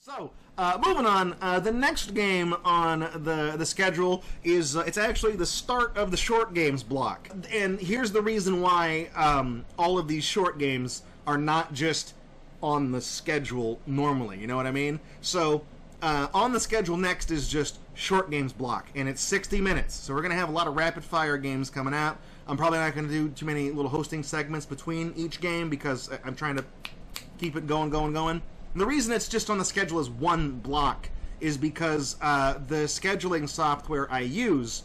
So, moving on, the next game on the schedule is, it's actually the start of the short games block. And here's the reason why all of these short games are not just on the schedule normally, you know what I mean? So, on the schedule next is just short games block, and it's 60 minutes. So we're going to have a lot of rapid-fire games coming out. I'm probably not going to do too many little hosting segments between each game because I'm trying to keep it going. And the reason it's just on the schedule as one block is because the scheduling software I use,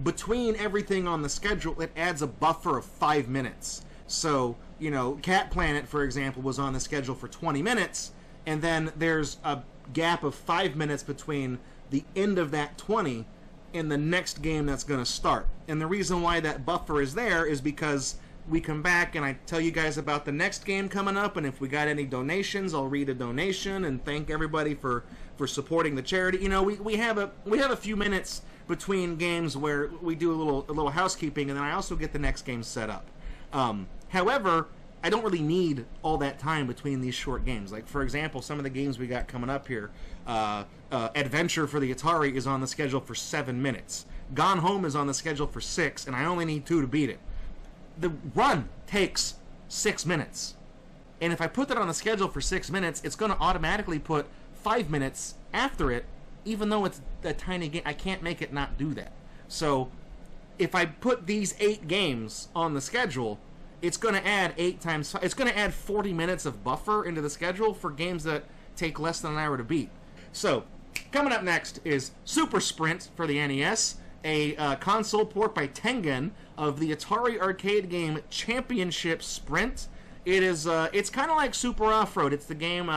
between everything on the schedule, it adds a buffer of 5 minutes. So, you know, Cat Planet, for example, was on the schedule for 20 minutes, and then there's a gap of 5 minutes between the end of that 20 and the next game that's going to start. And the reason why that buffer is there is because we come back and I tell you guys about the next game coming up, and if we got any donations, I'll read a donation and thank everybody for supporting the charity. You know, we have a few minutes between games where we do a little housekeeping, and then I also get the next game set up. However, I don't really need all that time between these short games. Like, for example, some of the games we got coming up here, Adventure for the Atari is on the schedule for 7 minutes. Gone Home is on the schedule for 6, and I only need 2 to beat it. The run takes 6 minutes. And if I put that on the schedule for 6 minutes, it's going to automatically put 5 minutes after it, even though it's a tiny game. I can't make it not do that. So, if I put these 8 games on the schedule, it's going to add 8 times 5. It's going to add 40 minutes of buffer into the schedule for games that take less than an hour to beat. So, coming up next is Super Sprint for the NES, a console port by Tengen of the Atari arcade game Championship Sprint. It is it's kind of like Super Off-Road. It's the game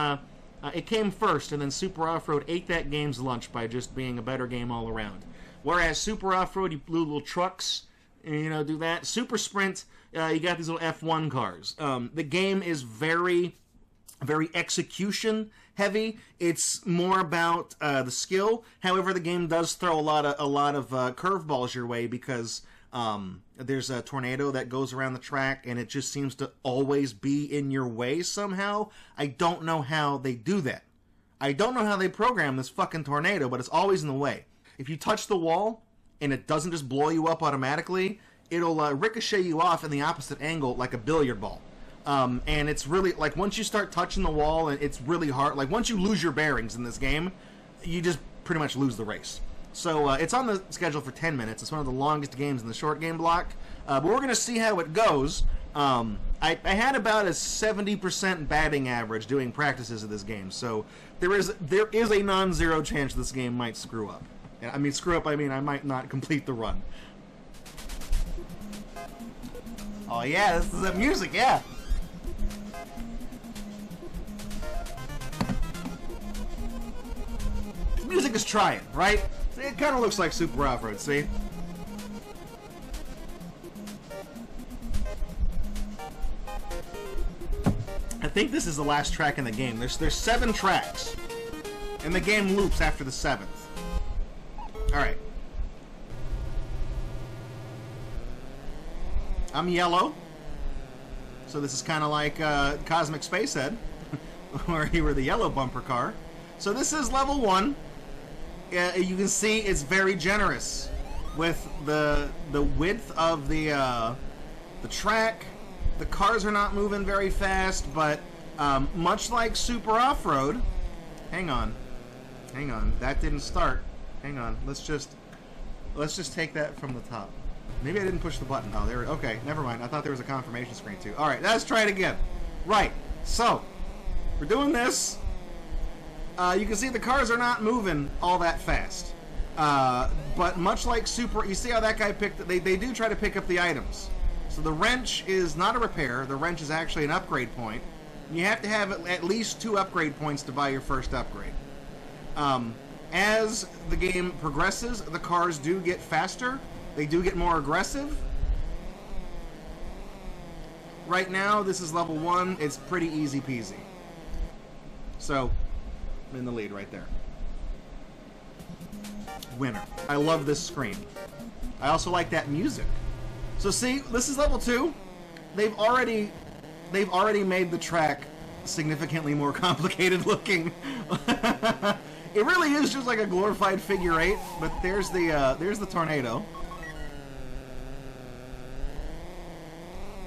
it came first, and then Super Off-Road ate that game's lunch by just being a better game all around. Whereas Super Off-Road, you blew little trucks and, you know, do that. Super Sprint, you got these little F1 cars. The game is very execution heavy. It's more about the skill. However, the game does throw a lot of curveballs your way because there's a tornado that goes around the track, and it just seems to always be in your way somehow. I don't know how they do that. I don't know how they program this fucking tornado, but it's always in the way. If you touch the wall and it doesn't just blow you up automatically, it'll ricochet you off in the opposite angle like a billiard ball. And it's really, like, once you start touching the wall, and it's really hard. Like, once you lose your bearings in this game, you just pretty much lose the race. So, it's on the schedule for 10 minutes. It's one of the longest games in the short game block. But we're going to see how it goes. I had about a 70% batting average doing practices of this game. So, there is a non-zero chance this game might screw up. And I mean, I might not complete the run. Oh, yeah, this is the music, yeah. Music is trying, right? It kind of looks like Super Off-Road, see? I think this is the last track in the game. There's 7 tracks, and the game loops after the 7th. Alright. I'm yellow, so this is kind of like Cosmic Spacehead, where you were the yellow bumper car. So this is level 1. You can see it's very generous with the width of the track. The cars are not moving very fast, but much like Super Off-Road, hang on, that didn't start. Hang on, let's just take that from the top. Maybe I didn't push the button. Oh, there. Okay, never mind. I thought there was a confirmation screen too. All right, let's try it again. Right. So we're doing this. You can see the cars are not moving all that fast. But much like Super, you see how that guy picked, they do try to pick up the items. So the wrench is not a repair, the wrench is actually an upgrade point. You have to have at least 2 upgrade points to buy your first upgrade. As the game progresses, the cars do get faster, they do get more aggressive. Right now, this is level 1, it's pretty easy peasy. So, I'm in the lead right there. Winner. I love this screen. I also like that music. So see, this is level 2. They've already made the track significantly more complicated looking. It really is just like a glorified figure eight, but there's the tornado.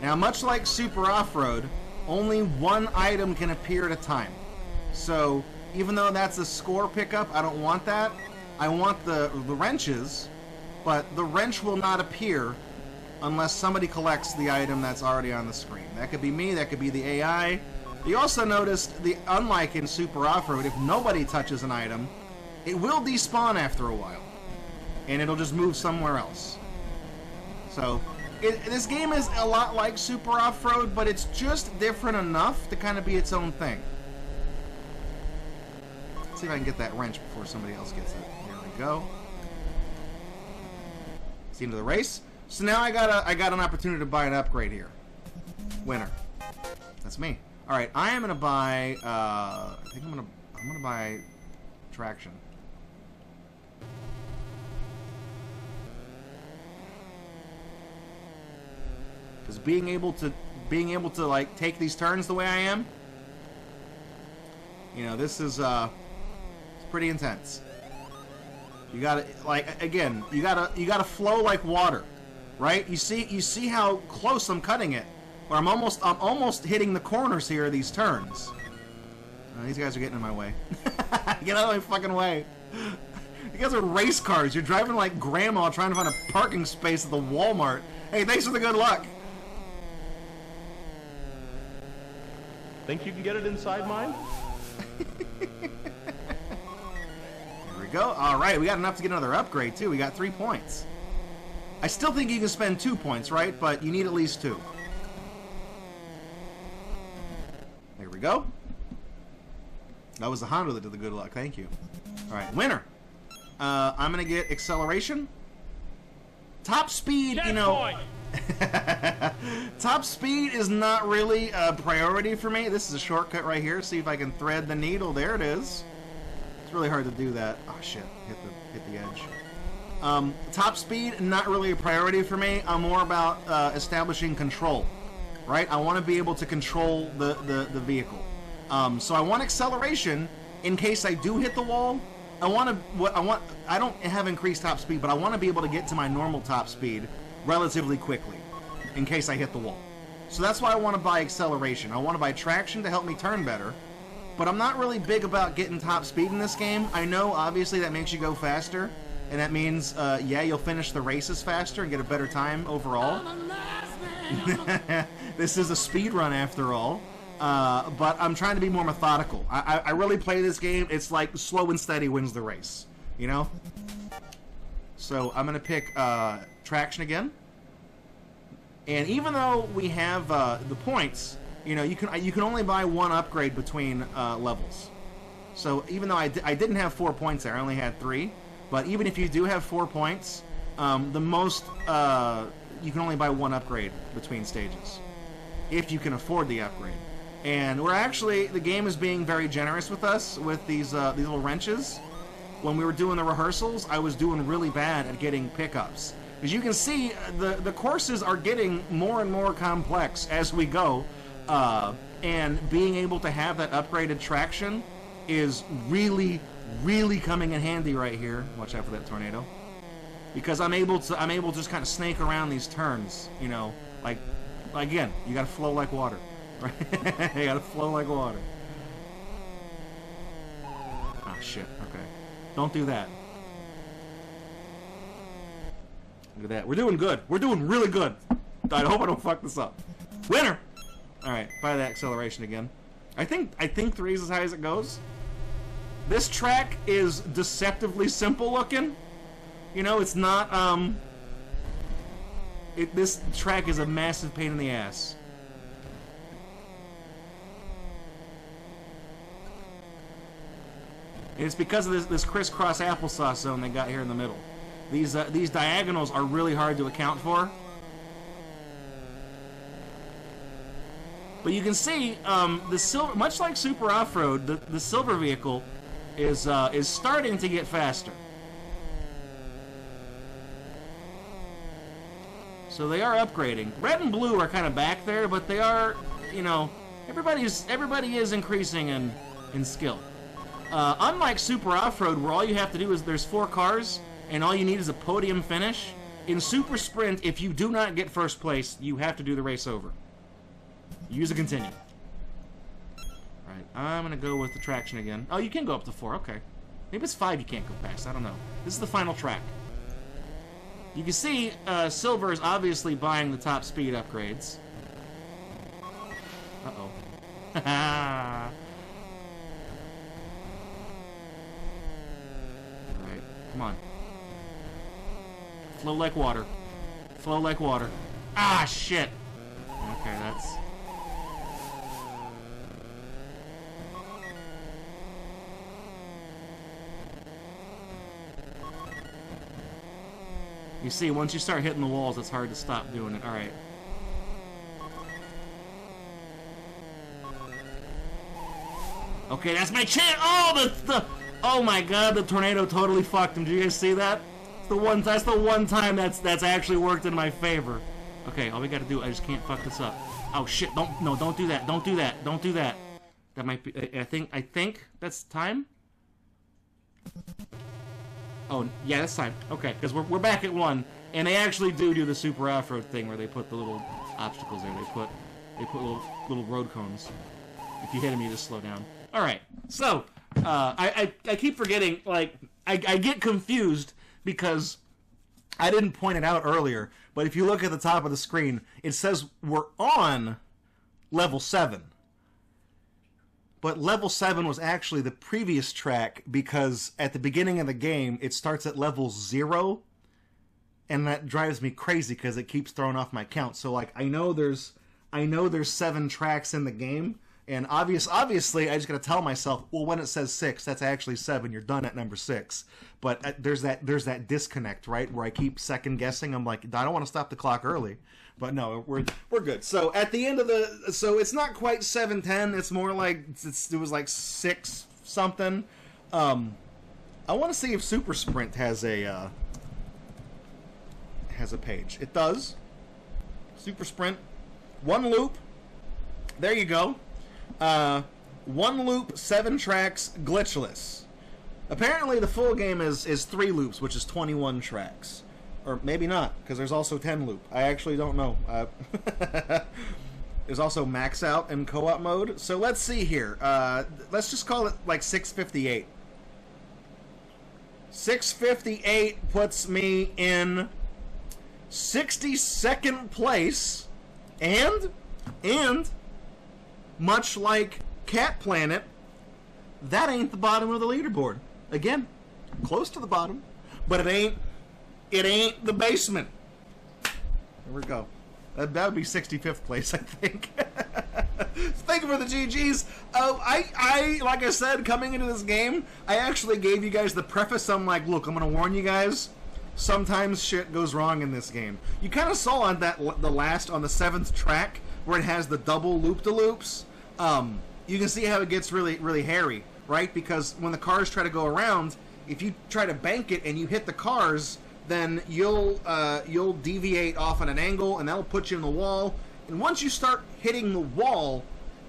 Now, much like Super Off-Road, only one item can appear at a time. So, even though that's a score pickup, I don't want that. I want the wrenches, but the wrench will not appear unless somebody collects the item that's already on the screen. That could be me, that could be the AI. You also noticed, unlike in Super Off-Road, if nobody touches an item, it will despawn after a while. And it'll just move somewhere else. So, this game is a lot like Super Off-Road, but it's just different enough to kind of be its own thing. Let's see if I can get that wrench before somebody else gets it. Here we go. It's the end of the race. So now I got an opportunity to buy an upgrade here. Winner. That's me. All right, I am gonna buy. I think I'm gonna buy traction. Because being able to like take these turns the way I am, you know, this is it's pretty intense. You gotta, like, again, you gotta flow like water, right? You see how close I'm cutting it, where I'm almost hitting the corners here of these turns. These guys are getting in my way. Get out of my fucking way. You guys are race cars. You're driving like grandma trying to find a parking space at the Walmart. Hey, thanks for the good luck. Think you can get it inside mine? Here we go. All right, we got enough to get another upgrade, too. We got 3 points. I still think you can spend 2 points, right? But you need at least 2. There we go. That was the Honda that did the good luck. Thank you. All right, winner. I'm going to get acceleration. Top speed, you know... Top speed is not really a priority for me. This is a shortcut right here. See if I can thread the needle. There it is. It's really hard to do that. Oh shit! Hit the edge. Top speed, not really a priority for me. I'm more about establishing control. Right? I want to be able to control the vehicle. So I want acceleration in case I do hit the wall. I don't have increased top speed, but I want to be able to get to my normal top speed relatively quickly in case I hit the wall. So that's why I want to buy acceleration. I want to buy traction to help me turn better, but I'm not really big about getting top speed in this game. I know obviously that makes you go faster, and that means yeah, you'll finish the races faster and get a better time overall. This is a speed run after all, but I'm trying to be more methodical. I really play this game, it's like slow and steady wins the race, you know? So I'm gonna pick traction again, and even though we have the points, you know, you can only buy one upgrade between levels. So even though I didn't have 4 points there, I only had 3. But even if you do have 4 points, the most you can only buy one upgrade between stages, if you can afford the upgrade. And the game is being very generous with us with these little wrenches. When we were doing the rehearsals, I was doing really bad at getting pickups. As you can see, the courses are getting more and more complex as we go, and being able to have that upgraded traction is really, really coming in handy right here. Watch out for that tornado, because I'm able to just kind of snake around these turns. You know, like again, you got to flow like water, right? You got to flow like water. Ah, shit. Okay. Don't do that. Look at that. We're doing good. We're doing really good. I hope I don't fuck this up. Winner! Alright, buy that acceleration again. I think 3 is as high as it goes. This track is deceptively simple looking. You know, it's not, this track is a massive pain in the ass. It's because of this crisscross applesauce zone they got here in the middle. These diagonals are really hard to account for. But you can see the silver, much like Super Off-Road, the silver vehicle is starting to get faster. So they are upgrading. Red and blue are kind of back there, but they are, you know, Everybody is increasing in skill. Unlike Super Off-Road, where all you have to do is there's 4 cars, and all you need is a podium finish, in Super Sprint, if you do not get first place, you have to do the race over. Use a continue. Right, I'm going to go with the traction again. Oh, you can go up to 4, okay. Maybe it's 5 you can't go past, I don't know. This is the final track. You can see Silver is obviously buying the top speed upgrades. Uh-oh. Alright, come on. Flow like water. Flow like water. Ah, shit! Okay, that's... You see, once you start hitting the walls, it's hard to stop doing it. Alright. Okay, that's my chance! Oh, oh my god, the tornado totally fucked him. Did you guys see that? That's the one time that's actually worked in my favor. Okay, all we gotta do, I just can't fuck this up. Oh shit, don't do that, don't do that, don't do that. That might be, I think that's time? Oh, yeah, that's time. Okay, because we're back at 1, and they actually do the Super Off-Road thing where they put the little obstacles there. They put little road cones. If you hit them, you just slow down. Alright, so, I keep forgetting, like, I get confused because I didn't point it out earlier, but if you look at the top of the screen, it says we're on level 7. But level 7 was actually the previous track because at the beginning of the game, it starts at level 0, and that drives me crazy because it keeps throwing off my count. So, like, I know there's 7 tracks in the game, and obviously, I just gotta tell myself, well, when it says 6, that's actually 7. You're done at number 6. But there's that disconnect, right, where I keep second guessing. I'm like, I don't want to stop the clock early. But no, we're good. So at the end of so it's not quite 7:10. It was like 6 something. I want to see if Super Sprint has a page. It does. Super Sprint, 1 loop. There you go. 1 loop, 7 tracks, glitchless. Apparently the full game is 3 loops, which is 21 tracks. Or maybe not, because there's also 10 loop. I actually don't know. There's also max out and co-op mode. So let's see here. Let's just call it like 658. 658 puts me in 62nd place. And much like Cat Planet, that ain't the bottom of the leaderboard. Again, close to the bottom, but it ain't the basement. There we go. That would be 65th place, I think. Thank you for the GGs. I like I said, coming into this game, I actually gave you guys the preface. I'm like, look, I'm going to warn you guys. Sometimes shit goes wrong in this game. You kind of saw on the 7th track, where it has the double loop-de-loops. You can see how it gets really, really hairy, right? Because when the cars try to go around, if you try to bank it and you hit the cars, then you'll deviate off on an angle, and that'll put you in the wall. And once you start hitting the wall,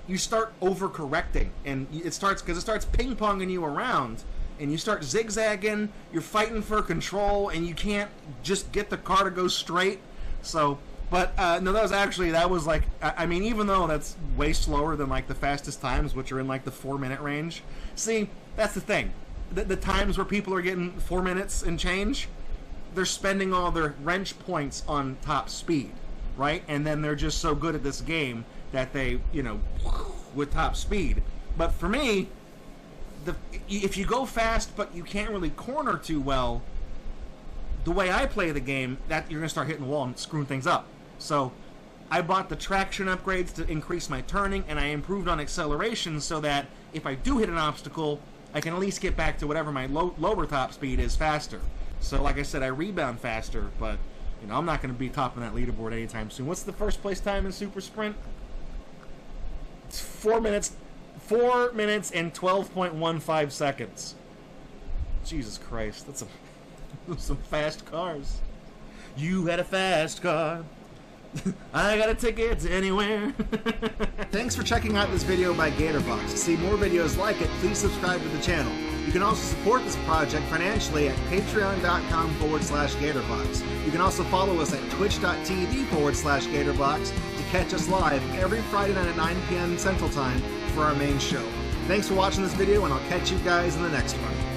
you start overcorrecting, and it starts ping-ponging you around, and you start zigzagging. You're fighting for control, and you can't just get the car to go straight. So, but no, that was like, I mean, even though that's way slower than like the fastest times, which are in like the 4-minute range. See, that's the thing. The times where people are getting 4 minutes and change, they're spending all their wrench points on top speed, right? And then they're just so good at this game that they, with top speed. But for me, if you go fast but you can't really corner too well, the way I play the game, that you're going to start hitting the wall and screwing things up. So I bought the traction upgrades to increase my turning, and I improved on acceleration so that if I do hit an obstacle, I can at least get back to whatever my lower top speed is faster. So like I said, I rebound faster, but I'm not going to be topping that leaderboard anytime soon. What's the first place time in Super Sprint? It's 4 minutes and 12.15 seconds. Jesus Christ, that's some fast cars. You had a fast car. I got a ticket anywhere. Thanks for checking out this video by Gatorbox. To see more videos like it, please subscribe to the channel. You can also support this project financially at patreon.com/Gatorbox. You can also follow us at twitch.tv/Gatorbox to catch us live every Friday night at 9 p.m. Central Time for our main show. Thanks for watching this video, and I'll catch you guys in the next one.